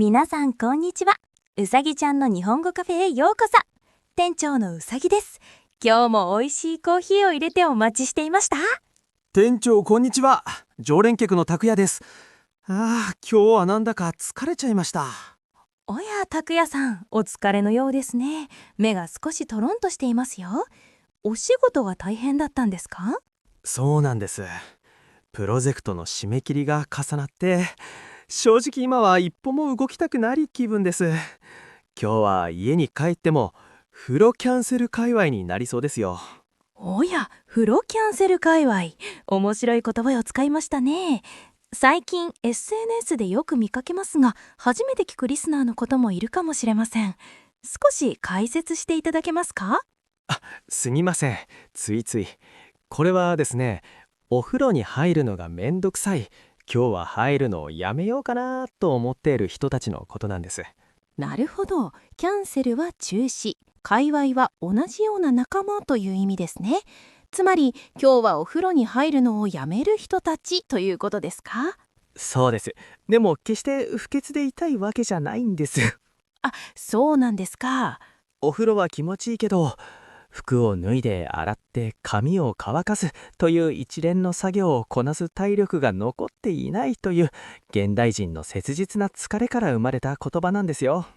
皆さんこんにちは。うさぎちゃんの日本語カフェへようこそ。店長のうさぎです。今日も美味しいコーヒーを入れてお待ちしていました。店長こんにちは。常連客の拓也です。今日はなんだか疲れちゃいました。おや、拓也さん、お疲れのようですね。目が少しトロンとしていますよ。お仕事が大変だったんですか？そうなんです。プロジェクトの締め切りが重なって、正直今は一歩も動きたくない気分です。今日は家に帰っても風呂キャンセル界隈になりそうですよ。おや、風呂キャンセル界隈。面白い言葉を使いましたね。最近 SNS でよく見かけますが、初めて聞くリスナーのこともいるかもしれません。少し解説していただけますか？すみません。ついつい。これはですね、お風呂に入るのがめんどくさい。今日は入るのをやめようかなと思っている人たちのことなんです。なるほど。キャンセルは中止、界隈は同じような仲間という意味ですね。つまり、今日はお風呂に入るのをやめる人たちということですか？そうです。でも決して不潔でいたいわけじゃないんです。あ、そうなんですか。お風呂は気持ちいいけど、服を脱いで洗って髪を乾かすという一連の作業をこなす体力が残っていないという現代人の切実な疲れから生まれた言葉なんですよ。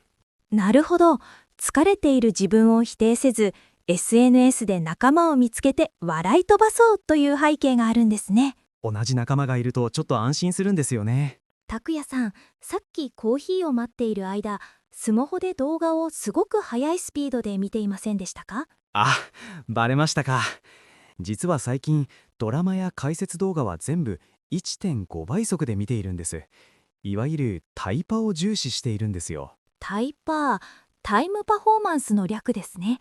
なるほど。疲れている自分を否定せず、SNS で仲間を見つけて笑い飛ばそうという背景があるんですね。同じ仲間がいるとちょっと安心するんですよね。拓也さん、さっきコーヒーを待っている間、スマホで動画をすごく速いスピードで見ていませんでしたか？あ、バレましたか。実は最近ドラマや解説動画は全部 1.5 倍速で見ているんです。いわゆるタイパを重視しているんですよ。タイパー、タイムパフォーマンスの略ですね。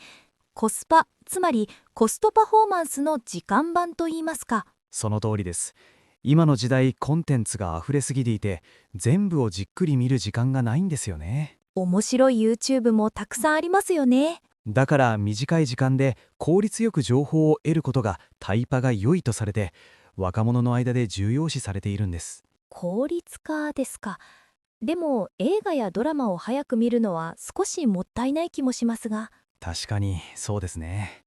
コスパ、つまりコストパフォーマンスの時間版といいますか。その通りです。今の時代コンテンツが溢れすぎていて、全部をじっくり見る時間がないんですよね。面白い YouTube もたくさんありますよね。だから短い時間で効率よく情報を得ることがタイパが良いとされて、若者の間で重要視されているんです。効率化ですか。でも映画やドラマを早く見るのは少しもったいない気もしますが。確かにそうですね。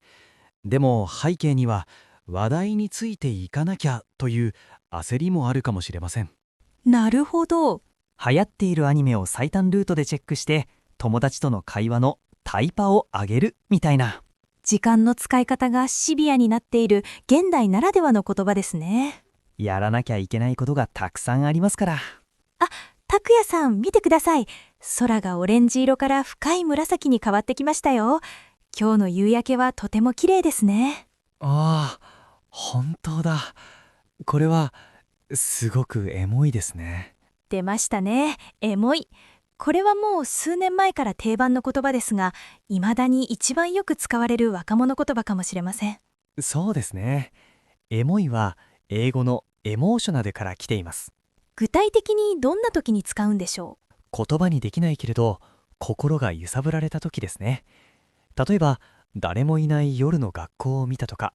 でも背景には話題についていかなきゃという焦りもあるかもしれません。なるほど。流行っているアニメを最短ルートでチェックして友達との会話のタイパを上げるみたいな。時間の使い方がシビアになっている現代ならではの言葉ですね。やらなきゃいけないことがたくさんありますから。あ、拓也さん見てください。空がオレンジ色から深い紫に変わってきましたよ。今日の夕焼けはとても綺麗ですね。ああ、本当だ。これはすごくエモいですね。出ましたね。エモい。これはもう数年前から定番の言葉ですが、未だに一番よく使われる若者言葉かもしれません。そうですね。エモいは英語のエモーショナルから来ています。具体的にどんな時に使うんでしょ言葉にできないけれど心が揺さぶられた時ですね。例えば誰もいない夜の学校を見たとか、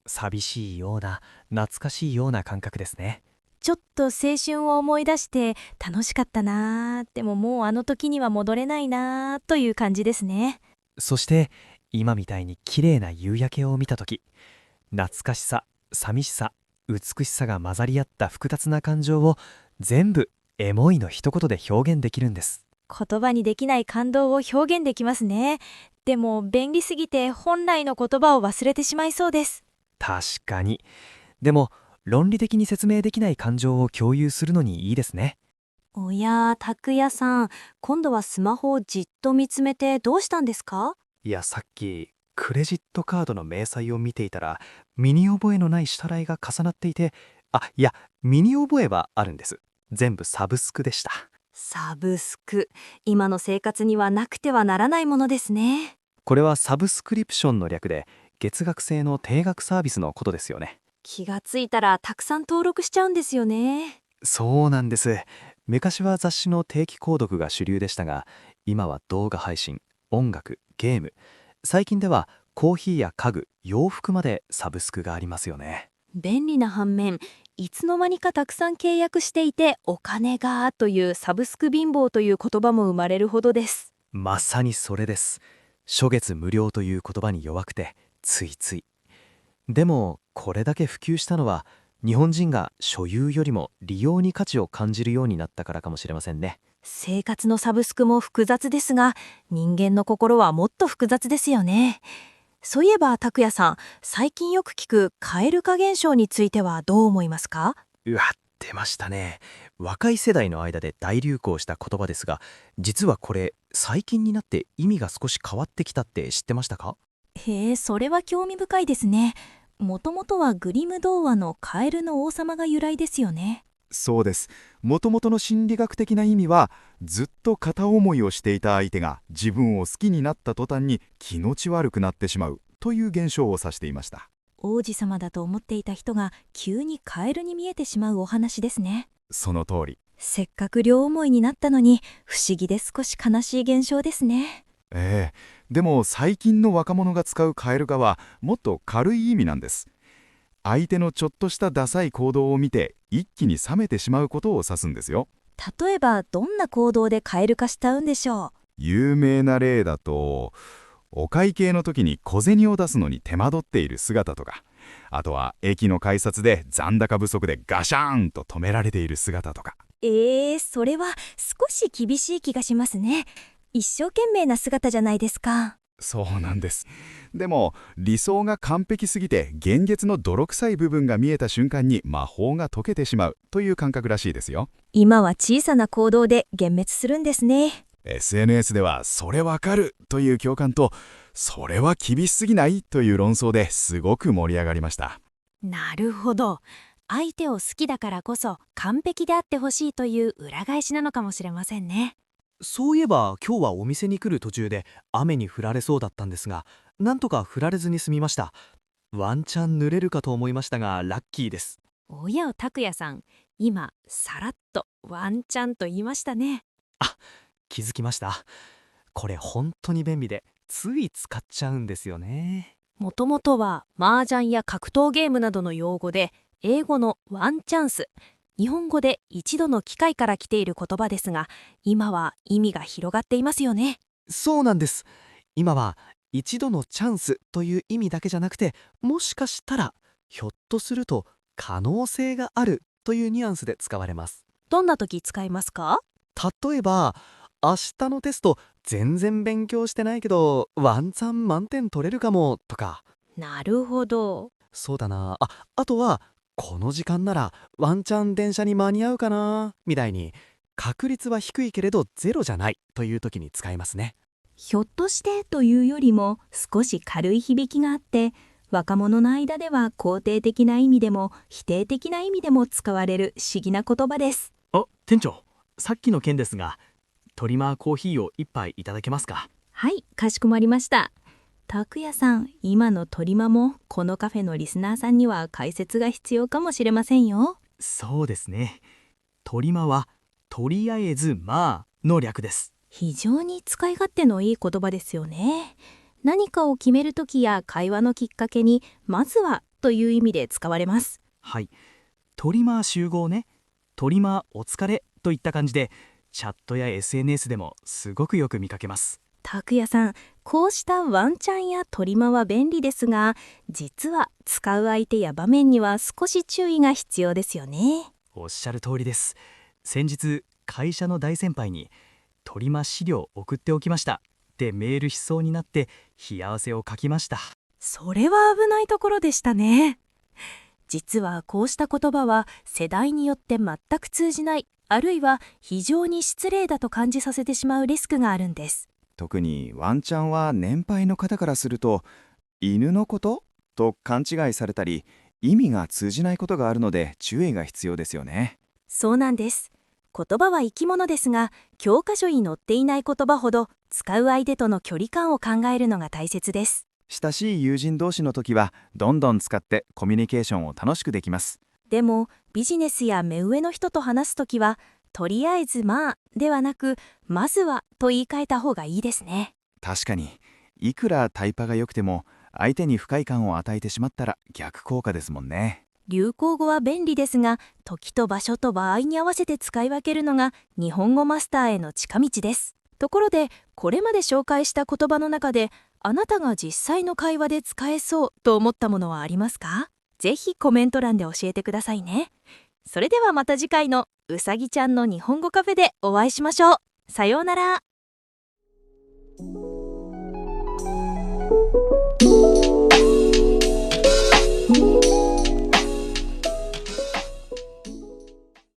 寂しいような懐かしいような感覚ですね。う？ちょっと青春を思い出して楽しかったなー、でももうあの時には戻れないなーという感じですね。そして今みたいに綺麗な夕焼けを見た時、懐かしさ、寂しさ、美しさが混ざり合った複雑な感情を全部エモいの一言で表現できるんです。言葉にできない感動を表現できますね。でも便利すぎて本来の言葉を忘れてしまいそうです。確かに。でも論理的に説明できない感情を共有するのにいいですね。おや、拓也さん、今度はスマホをじっと見つめてどうしたんですか？いや、さっきクレジットカードの明細を見ていたら、身に覚えのない支払いが重なっていて、いや、身に覚えはあるんです。全部サブスクでした。サブスク。今の生活にはなくてはならないものですね。これはサブスクリプションの略で、月額制の定額サービスのことですよね。気がついたらたくさん登録しちゃうんですよね。そうなんです。昔は雑誌の定期購読が主流でしたが、今は動画配信、音楽、ゲーム、最近ではコーヒーや家具、洋服までサブスクがありますよね。便利な反面、いつの間にかたくさん契約していてお金がというサブスク貧乏という言葉も生まれるほどです。まさにそれです。初月無料という言葉に弱くてついつい。でもこれだけ普及したのは日本人が所有よりも利用に価値を感じるようになったからかもしれませんね。生活のサブスクも複雑ですが、人間の心はもっと複雑ですよね。そういえば拓也さん、最近よく聞く蛙化現象についてはどう思いますか？うわ、出ましたね。若い世代の間で大流行した言葉ですが、実はこれ最近になって意味が少し変わってきたって知ってましたか？へえ、それは興味深いですね。もともとはグリム童話のカエルの王様が由来ですよね。そうです。もともとの心理学的な意味は、ずっと片思いをしていた相手が自分を好きになった途端に気持ち悪くなってしまうという現象を指していました。王子様だと思っていた人が急にカエルに見えてしまうお話ですね。その通り。せっかく両思いになったのに不思議で少し悲しい現象ですね。でも最近の若者が使うカエル化はもっと軽い意味なんです。相手のちょっとしたダサい行動を見て一気に冷めてしまうことを指すんですよ。例えばどんな行動でカエル化しちゃうんでしょ有名な例だと、お会計の時に小銭を出すのに手間取っている姿とか、あとは駅の改札で残高不足でガシャーンと止められている姿とか。う。それは少し厳しい気がしますね。一生懸命な姿じゃないですか。そうなんです。でも理想が完璧すぎて現実の泥臭い部分が見えた瞬間に魔法が解けてしまうという感覚らしいですよ。今は小さな行動で幻滅するんですね。SNS ではそれわかるという共感と、それは厳しすぎないという論争ですごく盛り上がりました。なるほど。相手を好きだからこそ完璧であってほしいという裏返しなのかもしれませんね。そういえば今日はお店に来る途中で雨に降られそうだったんですが、なんとか降られずに済みました。ワンチャン濡れるかと思いましたがラッキーです。おや拓也さん、今さらっとワンチャンと言いましたね。気づきました。これ本当に便利でつい使っちゃうんですよね。もともとは麻雀や格闘ゲームなどの用語で、英語のワンチャンス、日本語で一度の機会から来ている言葉ですが、今は意味が広がっていますよね。そうなんです。今は一度のチャンスという意味だけじゃなくて、もしかしたらひょっとすると可能性があるというニュアンスで使われます。どんな時使いますか？例えば明日のテスト全然勉強してないけどワンチャン満点取れるかもとか。なるほど。そうだなあとはこの時間ならワンチャン電車に間に合うかなみたいに、確率は低いけれどゼロじゃないという時に使いますね。ひょっとしてというよりも少し軽い響きがあって、若者の間では肯定的な意味でも否定的な意味でも使われる不思議な言葉です。店長、さっきの件ですが、トリマーコーヒーを一杯いただけますか？はい、かしこまりました。拓也さん、今のトリマもこのカフェのリスナーさんには解説が必要かもしれませんよ。そうですね。トリマはとりあえずまあの略です。非常に使い勝手のいい言葉ですよね。何かを決めるときや会話のきっかけに、まずはという意味で使われます。はい。トリマー集合ね。トリマーお疲れといった感じで、チャットや SNS でもすごくよく見かけます。拓也さん、こうしたワンチャンやトリマは便利ですが、実は使う相手や場面には少し注意が必要ですよね。おっしゃる通りです。先日、会社の大先輩にトリマ資料送っておきましたってメールしそうになって冷や汗をかきました。それは危ないところでしたね。実はこうした言葉は世代によって全く通じない、あるいは非常に失礼だと感じさせてしまうリスクがあるんです。特にワンちゃんは年配の方からすると、犬のことと勘違いされたり、意味が通じないことがあるので注意が必要ですよね。そうなんです。言葉は生き物ですが、教科書に載っていない言葉ほど使う相手との距離感を考えるのが大切です。親しい友人同士の時はどんどん使ってコミュニケーションを楽しくできます。でもビジネスや目上の人と話すときは、とりあえずまあではなく、まずはと言い換えた方がいいですね。確かに、いくらタイパが良くても相手に不快感を与えてしまったら逆効果ですもんね。流行語は便利ですが、時と場所と場合に合わせて使い分けるのが日本語マスターへの近道です。ところで、これまで紹介した言葉の中で、あなたが実際の会話で使えそうと思ったものはありますか？ぜひコメント欄で教えてくださいね。それではまた次回のうさぎちゃんの日本語カフェでお会いしましょう。さようなら。